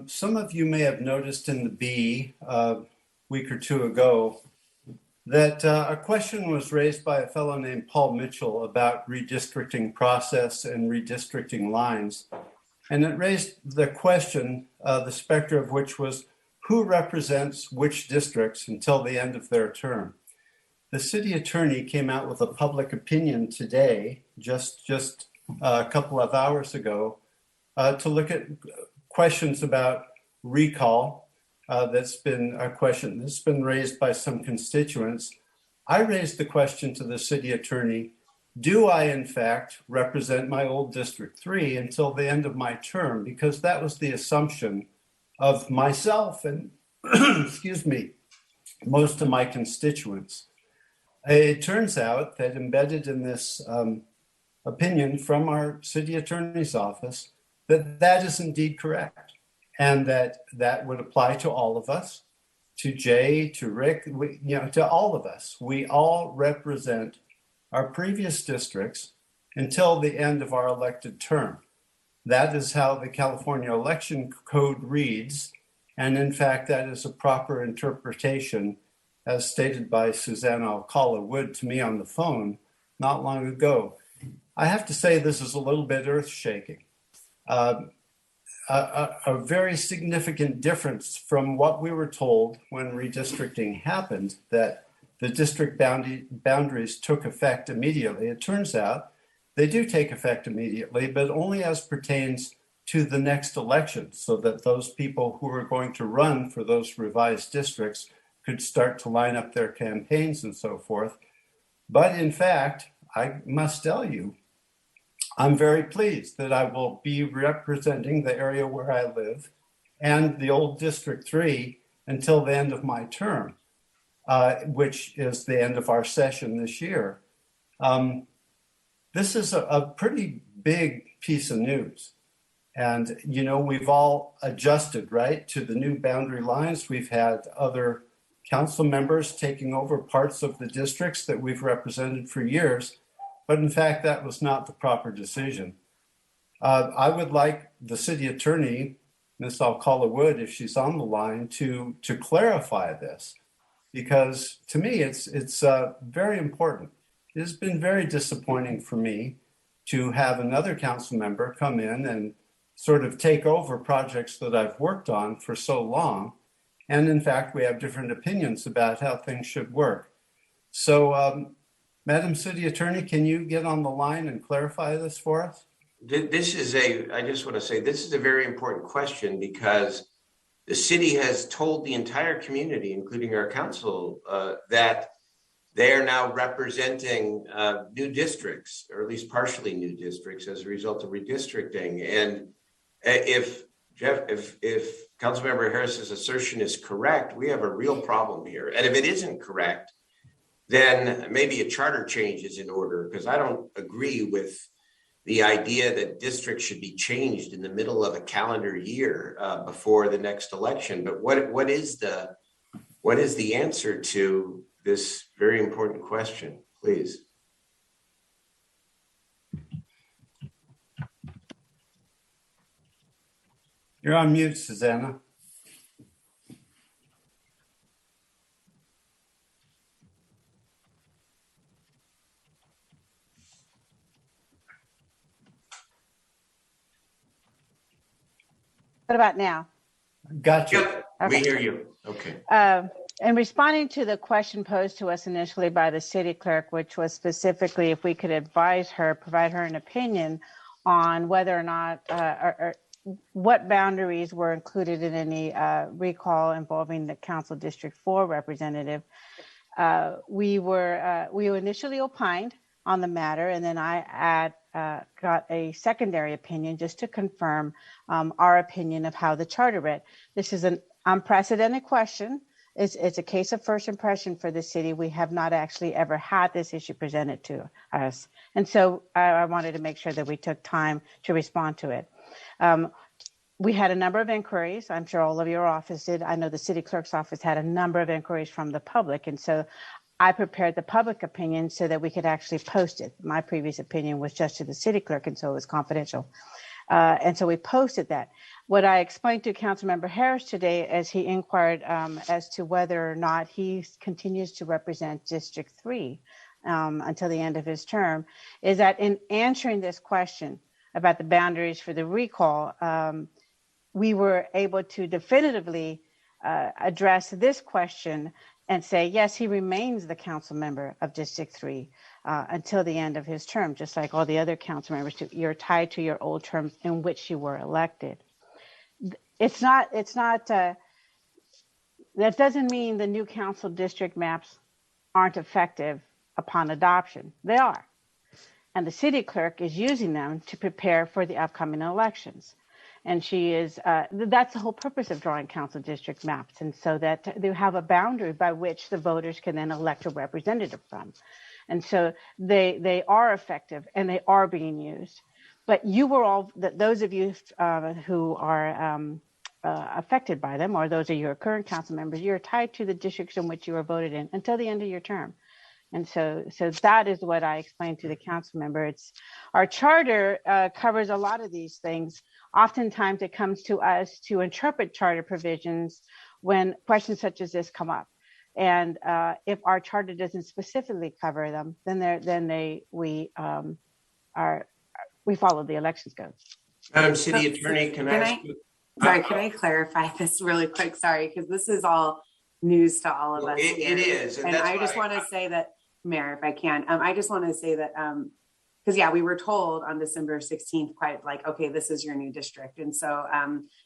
Some of you may have noticed in the Bee a week or two ago that a question was raised by a fellow named Paul Mitchell about redistricting process and redistricting lines. And it raised the question, the specter of which was who represents which districts until the end of their term. The city attorney came out with a public opinion today, just a couple of hours ago, to look at questions about recall. That's been a question that's been raised by some constituents. I raised the question to the city attorney, do I in fact represent my old District 3 until the end of my term? Because that was the assumption of myself and, excuse me, most of my constituents. It turns out that embedded in this opinion from our city attorney's office, that is indeed correct. And that would apply to all of us, to Jay, to Rick, to all of us. We all represent our previous districts until the end of our elected term. That is how the California Election Code reads. And in fact, that is a proper interpretation as stated by Susanna Alcala Wood to me on the phone not long ago. I have to say this is a little bit earth-shaking. A very significant difference from what we were told when redistricting happened, that the district boundaries took effect immediately. It turns out they do take effect immediately, but only as pertains to the next election, so that those people who are going to run for those revised districts could start to line up their campaigns and so forth. But in fact, I must tell you, I'm very pleased that I will be representing the area where I live and the old District 3 until the end of my term, which is the end of our session this year. This is a pretty big piece of news. And, we've all adjusted, right, to the new boundary lines. We've had other council members taking over parts of the districts that we've represented for years. But in fact, that was not the proper decision. I would like the city attorney, Ms. Alcala Wood, if she's on the line, to clarify this, because to me, it's very important. It has been very disappointing for me to have another council member come in and sort of take over projects that I've worked on for so long. And in fact, we have different opinions about how things should work. So, Madam City Attorney, can you get on the line and clarify this for us? I just want to say, this is a very important question because the city has told the entire community, including our council, that they are now representing new districts, or at least partially new districts as a result of redistricting. And if Councilmember Harris's assertion is correct, we have a real problem here. And if it isn't correct, then maybe a charter change is in order, because I don't agree with the idea that districts should be changed in the middle of a calendar year before the next election. But what is the answer to this very important question, please? You're on mute, Susanna. What about now? Gotcha. Yep, okay. We hear you. Okay. In responding to the question posed to us initially by the city clerk, which was specifically if we could provide her an opinion on whether or not, or what boundaries were included in any recall involving the Council District 4 representative, we initially opined on the matter, and then I got a secondary opinion just to confirm our opinion of how the charter read. This is an unprecedented question. It's a case of first impression for the city. We have not actually ever had this issue presented to us. And so I wanted to make sure that we took time to respond to it. We had a number of inquiries. I'm sure all of your office did. I know the city clerk's office had a number of inquiries from the public. And so I prepared the public opinion so that we could actually post it. My previous opinion was just to the city clerk, and so it was confidential. And so we posted that. What I explained to Councilmember Harris today as he inquired as to whether or not he continues to represent District 3 until the end of his term is that in answering this question about the boundaries for the recall, we were able to definitively address this question and say, yes, he remains the council member of District 3 until the end of his term, just like all the other council members. You're tied to your old terms in which you were elected. That doesn't mean the new council district maps aren't effective upon adoption. They are. And the city clerk is using them to prepare for the upcoming elections. And she is, that's the whole purpose of drawing council district maps. And so that they have a boundary by which the voters can then elect a representative from. And so they are effective and they are being used. But you were all, those of you who are affected by them, or those of your current council members, you're tied to the districts in which you were voted in until the end of your term. And so that is what I explained to the council member. It's our charter covers a lot of these things. Oftentimes it comes to us to interpret charter provisions when questions such as this come up. And if our charter doesn't specifically cover them, then we follow the elections code. Madam City Attorney, can I ask you? Sorry, can I clarify this really quick? Sorry, because this is all news to all of us. It is. And I just want to say that, Mayor, if I can, I just want to say that, because yeah, we were told on December 16th, quite like, okay, this is your new district. And so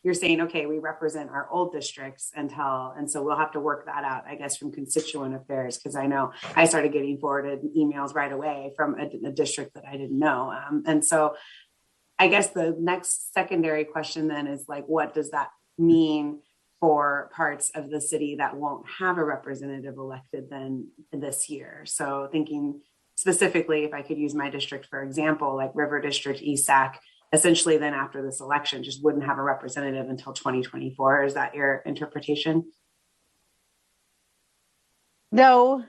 you're saying, okay, we represent our old districts and so we'll have to work that out, I guess, from constituent affairs, because I know I started getting forwarded emails right away from a district that I didn't know. And so I guess the next secondary question then is like, what does that mean for parts of the city that won't have a representative elected then this year? So thinking specifically, if I could use my district, for example, like River District, ESAC, essentially then after this election just wouldn't have a representative until 2024. Is that your interpretation? No,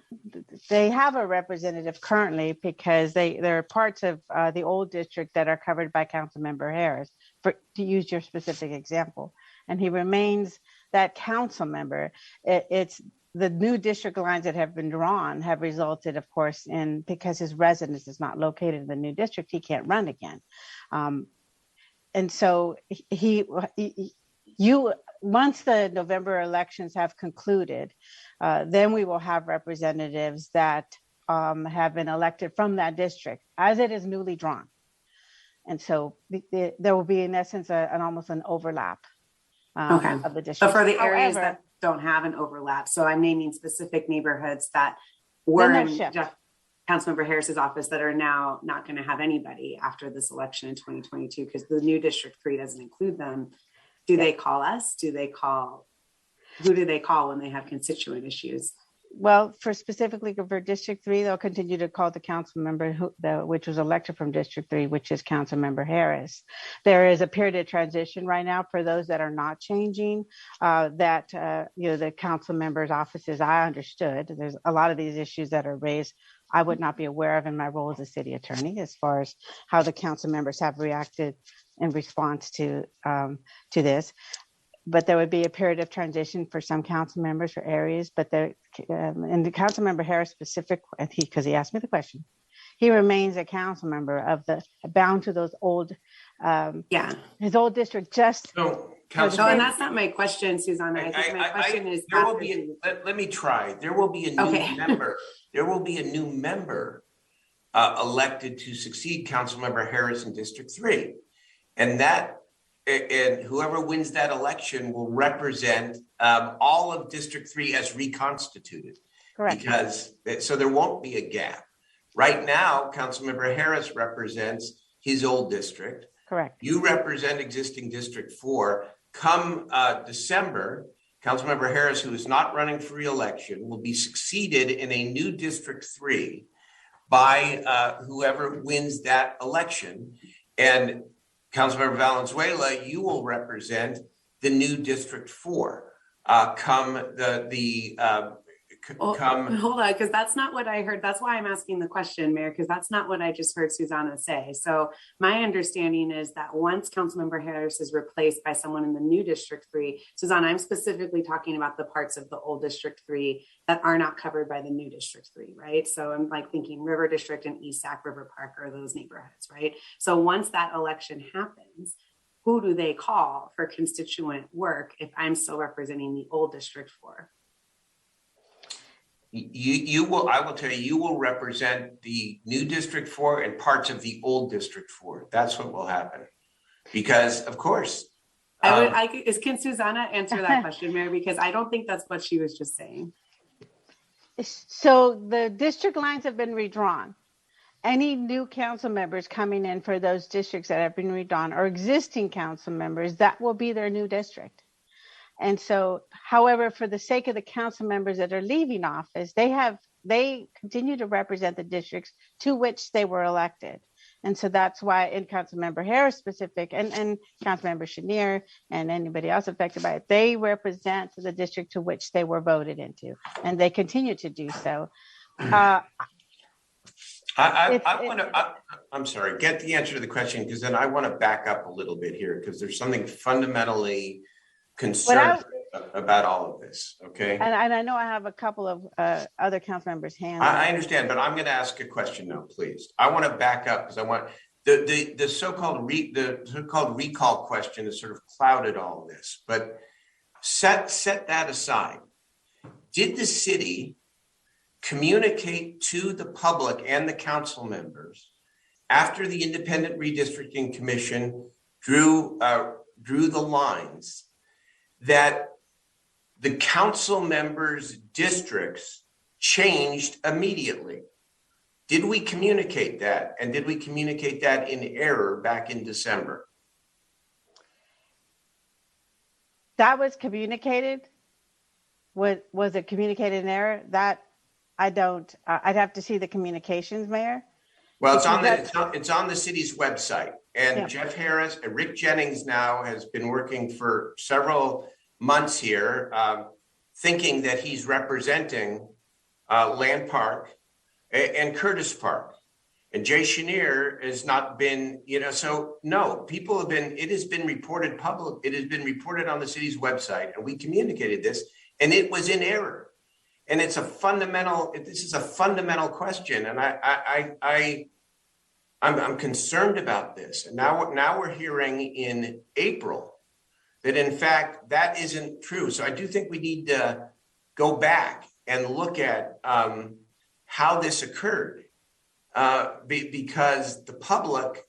they have a representative currently because there are parts of the old district that are covered by Councilmember Harris, to use your specific example. And he remains that council member. It's the new district lines that have been drawn have resulted, of course, in because his residence is not located in the new district, he can't run again. And so once the November elections have concluded, then we will have representatives that have been elected from that district as it is newly drawn. And so there will be, in essence, almost an overlap of the district. But for the areas that don't have an overlap, so I'm naming specific neighborhoods that were in Councilmember Harris's office that are now not going to have anybody after this election in 2022 because the new District 3 doesn't include them. Do they call us? Who do they call when they have constituent issues? Well, specifically for District 3, they'll continue to call the council member which was elected from District 3, which is Councilmember Harris. There is a period of transition right now for those that are not changing, the council members' offices, I understood. There's a lot of these issues that are raised I would not be aware of in my role as a city attorney as far as how the council members have reacted in response to this. But there would be a period of transition for some council members for areas, but and the Councilmember Harris specific, because he asked me the question, he remains a council member of bound to those old, his old district. Just no, and that's not my question, Susanna. I think my question is. There will be. Let me try. There will be a new member. There will be a new member elected to succeed Councilmember Harris in District 3, and whoever wins that election will represent all of District 3 as reconstituted. Correct. So there won't be a gap. Right now, Councilmember Harris represents his old district. Correct. You represent existing District 4. Come December, Councilmember Harris, who is not running for re-election, will be succeeded in a new District 3 by whoever wins that election. And Councilmember Valenzuela, you will represent the new District 4 come come. Hold on, because that's not what I heard. That's why I'm asking the question, Mayor, because that's not what I just heard Susanna say. So my understanding is that once Councilmember Harris is replaced by someone in the new District 3, Susanna, I'm specifically talking about the parts of the old District 3 that are not covered by the new District 3, right? So I'm like thinking River District and East Sac, River Park are those neighborhoods, right? So once that election happens, who do they call for constituent work if I'm still representing the old District 4? You will, I will tell you, you will represent the new District 4 and parts of the old District 4. That's what will happen. Because of course. Can Susanna answer that question, Mary? Because I don't think that's what she was just saying. So the district lines have been redrawn. Any new council members coming in for those districts that have been redrawn or existing council members, that will be their new district. And so, however, for the sake of the council members that are leaving office, they continue to represent the districts to which they were elected. And so that's why in Councilmember Harris specific and Councilmember Chenier and anybody else affected by it, they represent the district to which they were voted into, and they continue to do so. I'm sorry, get the answer to the question, because then I want to back up a little bit here, because there's something fundamentally concerned about all of this, okay? And I know I have a couple of other council members' hands. I understand, but I'm going to ask a question now, please. I want to back up because I want the so-called recall question has sort of clouded all of this. But set that aside. Did the city communicate to the public and the council members after the Independent Redistricting Commission drew the lines that the council members' districts changed immediately? Did we communicate that? And did we communicate that in error back in December? That was communicated. Was it communicated in error? That I don't. I'd have to see the communications, Mayor. Well, it's on the city's website, and Jeff Harris and Rick Jennings now has been working for several months here, thinking that he's representing Land Park and Curtis Park, and Jay Chenier has not been, so no, people have been. It has been reported public. It has been reported on the city's website, and we communicated this, and it was in error. And it's this is a fundamental question. And I'm concerned about this. And now we're hearing in April that in fact, that isn't true. So I do think we need to go back and look at how this occurred because the public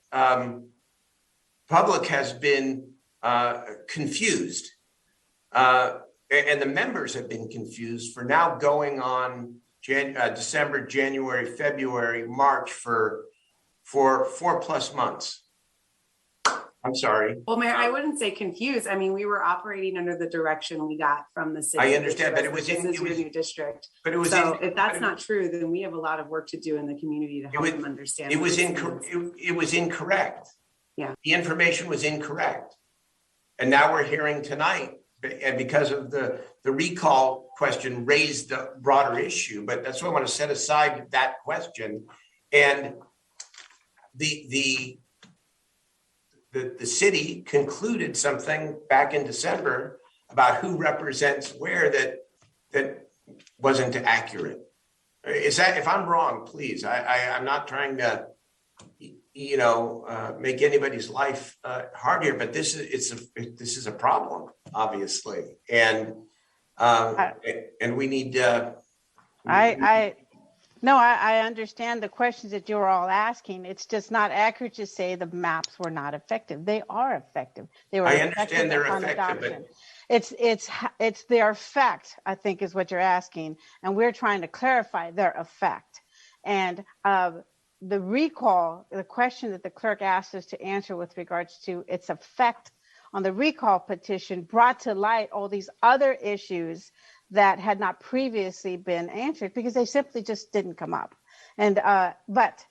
has been confused. And the members have been confused for now going on December, January, February, March for 4+ months. I'm sorry. Well, Mayor, I wouldn't say confused. I mean, we were operating under the direction we got from the city. I understand, but it was your new district. But it was if that's not true, then we have a lot of work to do in the community to help them understand. It was incorrect. Yeah. The information was incorrect. And now we're hearing tonight, and because of the recall question raised a broader issue, but that's why I want to set aside that question. And the city concluded something back in December about who represents where that wasn't accurate. Is that, if I'm wrong, please, I'm not trying to make anybody's life hard here, but this is a problem, obviously, and we need to. I understand the questions that you're all asking. It's just not accurate to say the maps were not effective. They are effective. They were. I understand they're effective, but it's their effect, I think, is what you're asking, and we're trying to clarify their effect. And the recall, the question that the clerk asked us to answer with regards to its effect on the recall petition brought to light all these other issues that had not previously been answered because they simply just didn't come up. And but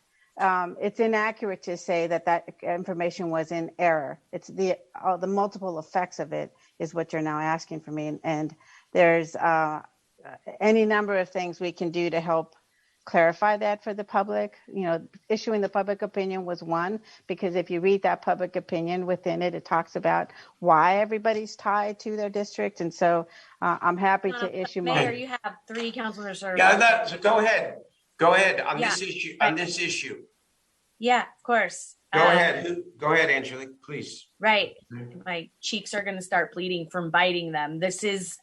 it's inaccurate to say that information was in error. It's the multiple effects of it is what you're now asking for me. And there's any number of things we can do to help clarify that for the public. Issuing the public opinion was one, because if you read that public opinion within it, it talks about why everybody's tied to their district. And so I'm happy to issue Mayor, my. you have 3 councilors. Yeah, so go ahead on Yeah. this issue. On this issue, Yeah, of course. go ahead. Go ahead, Angelique, please. Right. My cheeks are going to start bleeding from biting them. This is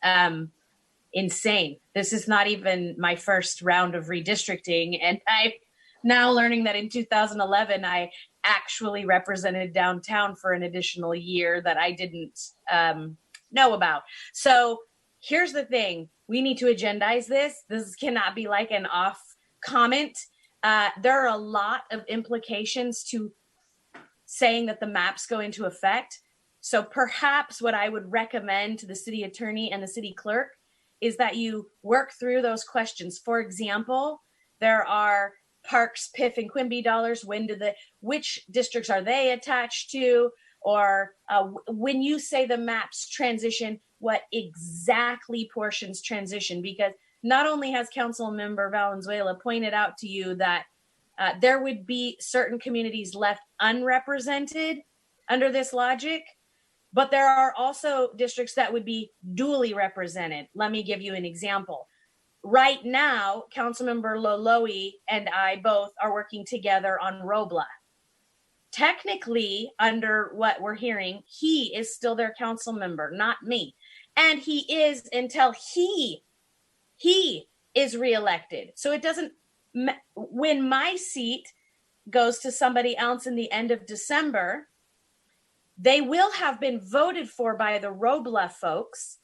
insane. This is not even my first round of redistricting. And I'm now learning that in 2011, I actually represented downtown for an additional year that I didn't know about. So here's the thing. We need to agendize this. This cannot be like an off comment. There are a lot of implications to saying that the maps go into effect. So perhaps what I would recommend to the city attorney and the city clerk is that you work through those questions. For example, there are parks, PIF, and Quimby dollars. Which districts are they attached to? Or when you say the maps transition, what exactly portions transition? Because not only has Councilmember Valenzuela pointed out to you that there would be certain communities left unrepresented under this logic, but there are also districts that would be duly represented. Let me give you an example. Right now, Councilmember Loloe and I both are working together on Robla. Technically, under what we're hearing, he is still their council member, not me. And he is until he is reelected. So it doesn't, when my seat goes to somebody else in the end of December, they will have been voted for by the Robla folks,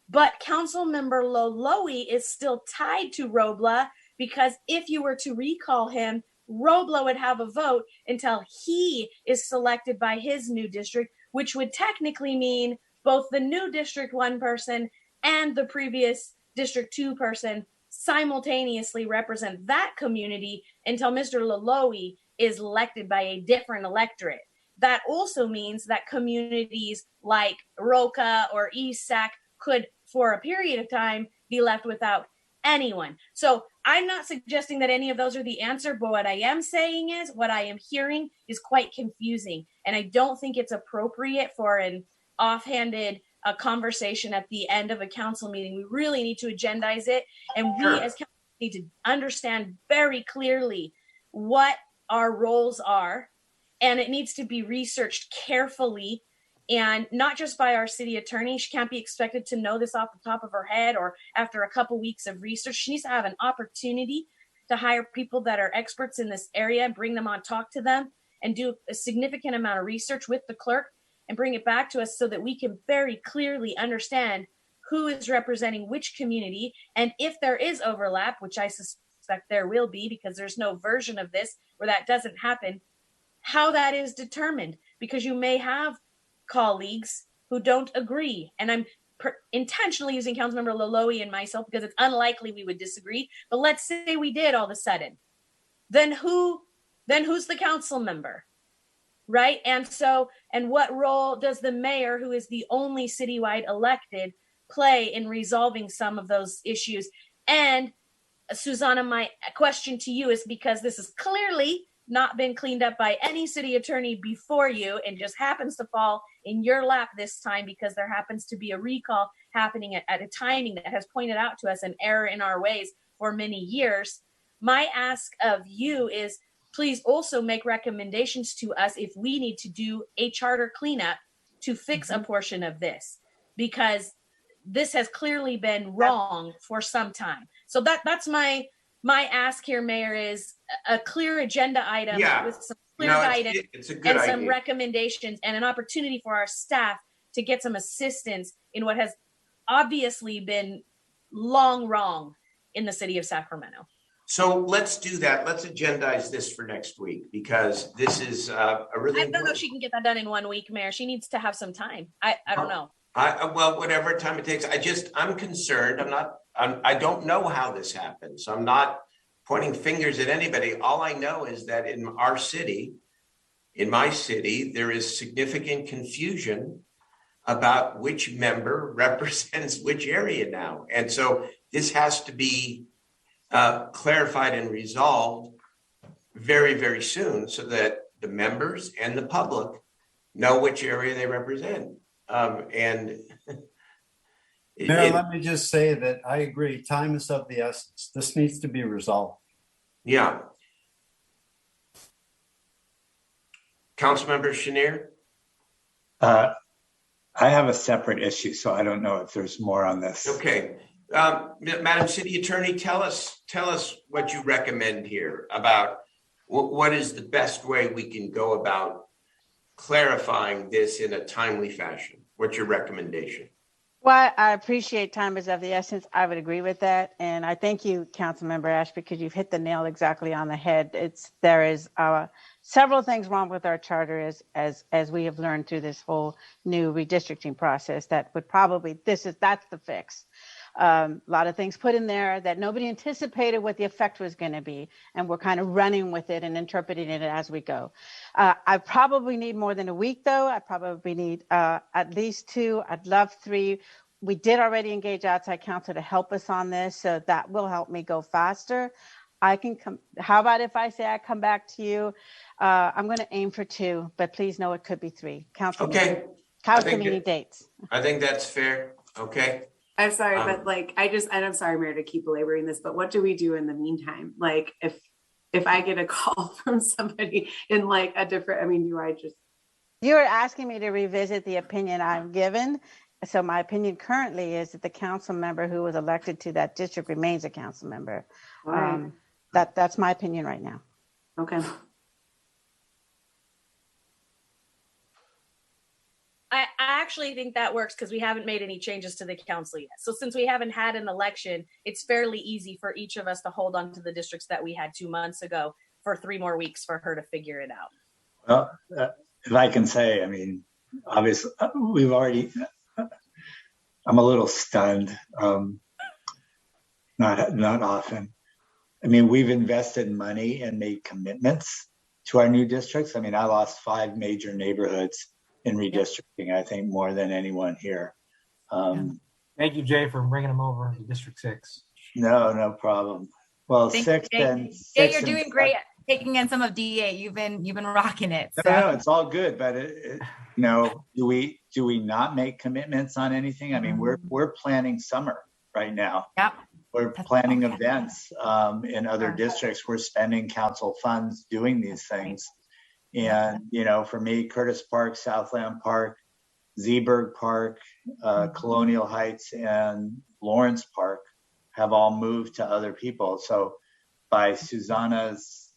but Councilmember Loloe is still tied to Robla, because if you were to recall him, Robla would have a vote until he is selected by his new district, which would technically mean both the new District 1 person and the previous District 2 person simultaneously represent that community until Mr. Loloe is elected by a different electorate. That also means that communities like Roca or East Sac could, for a period of time, be left without anyone. So I'm not suggesting that any of those are the answer, but what I am saying is what I am hearing is quite confusing. And I don't think it's appropriate for an offhanded conversation at the end of a council meeting. We really need to agendize it. And we as council need to understand very clearly what our roles are. And it needs to be researched carefully, and not just by our city attorney. She can't be expected to know this off the top of her head or after a couple weeks of research. She needs to have an opportunity to hire people that are experts in this area, bring them on, talk to them, and do a significant amount of research with the clerk and bring it back to us so that we can very clearly understand who is representing which community. And if there is overlap, which I suspect there will be, because there's no version of this where that doesn't happen, how that is determined, because you may have colleagues who don't agree. And I'm intentionally using Councilmember Loloe and myself because it's unlikely we would disagree. But let's say we did all of a sudden. Then who's the council member? Right? And what role does the mayor, who is the only citywide elected, play in resolving some of those issues? And Susanna, my question to you is, because this is clearly not been cleaned up by any city attorney before you and just happens to fall in your lap this time because there happens to be a recall happening at a timing that has pointed out to us an error in our ways for many years. My ask of you is, please also make recommendations to us if we need to do a charter cleanup to fix a portion of this, because this has clearly been wrong for some time. So that's my ask here, Mayor, is a clear agenda item with some clear guidance and some recommendations and an opportunity for our staff to get some assistance in what has obviously been long wrong in the city of Sacramento. So let's do that. Let's agendize this for next week, because this is a really. I don't know if she can get that done in 1 week, Mayor. She needs to have some time. I don't know. Well, whatever time it takes. I'm concerned. I don't know how this happens. I'm not pointing fingers at anybody. All I know is that in my city, there is significant confusion about which member represents which area now. And so this has to be clarified and resolved very, very soon so that the members and the public know which area they represent. And Mayor, let me just say that I agree. Time is of the essence. This needs to be resolved. yeah. Councilmember Chenier? I have a separate issue, so I don't know if there's more on this. Okay. Madam City Attorney, tell us what you recommend here about what is the best way we can go about clarifying this in a timely fashion. What's your recommendation? Well, I appreciate time is of the essence. I would agree with that. And I thank you, Councilmember Ash, because you've hit the nail exactly on the head. There is several things wrong with our charter as we have learned through this whole new redistricting process that would probably, that's the fix. A lot of things put in there that nobody anticipated what the effect was going to be. And we're kind of running with it and interpreting it as we go. I probably need more than a week, though. I probably need at least 2. I'd love 3. We did already engage outside counsel to help us on this, so that will help me go faster. I can come. How about if I say I come back to you? I'm going to aim for 2, but please know it could be 3. Council meeting dates. I think that's fair. Okay. I'm sorry, but like, and I'm sorry, Mayor, to keep belaboring this, but what do we do in the meantime? Like, if I get a call from somebody in like a different, do I just? You're asking me to revisit the opinion I've given. So my opinion currently is that the council member who was elected to that district remains a council member. Right. That's my opinion right now. Okay. I actually think that works because we haven't made any changes to the council yet. So since we haven't had an election, it's fairly easy for each of us to hold on to the districts that we had 2 months ago for 3 more weeks for her to figure it out. Well, if I can say, obviously, we've already, I'm a little stunned. Not often. We've invested money and made commitments to our new districts. I lost 5 major neighborhoods in redistricting, I think more than anyone here. Thank you, Jay, for bringing them over to District 6. No problem. Well, Thank 6 you, Jay. and Jay, 6 you're doing and great taking in some of DA. You've been rocking it. So. No, it's all good, but do we not make commitments on anything? We're planning summer right now. Yep. We're planning events in other districts. We're spending council funds doing these things. And, for me, Curtis Park, Southland Park, Zeeburg Park, Colonial Heights, and Lawrence Park have all moved to other people. So by Susanna's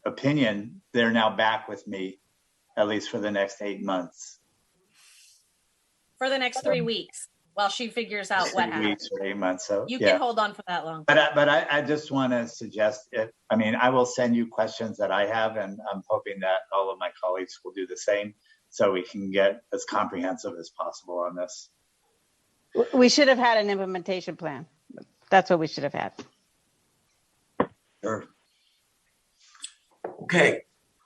opinion, they're now back with me, at least for the next 8 months. For the next 3 weeks while she figures out what 3 happens. weeks or 8 months. So You can hold on for that long. But I just want to suggest it. I will send you questions that I have, and I'm hoping that all of my colleagues will do the same, so we can get as comprehensive as possible on this. We should have had an implementation plan. That's what we should have had. Sure. Okay.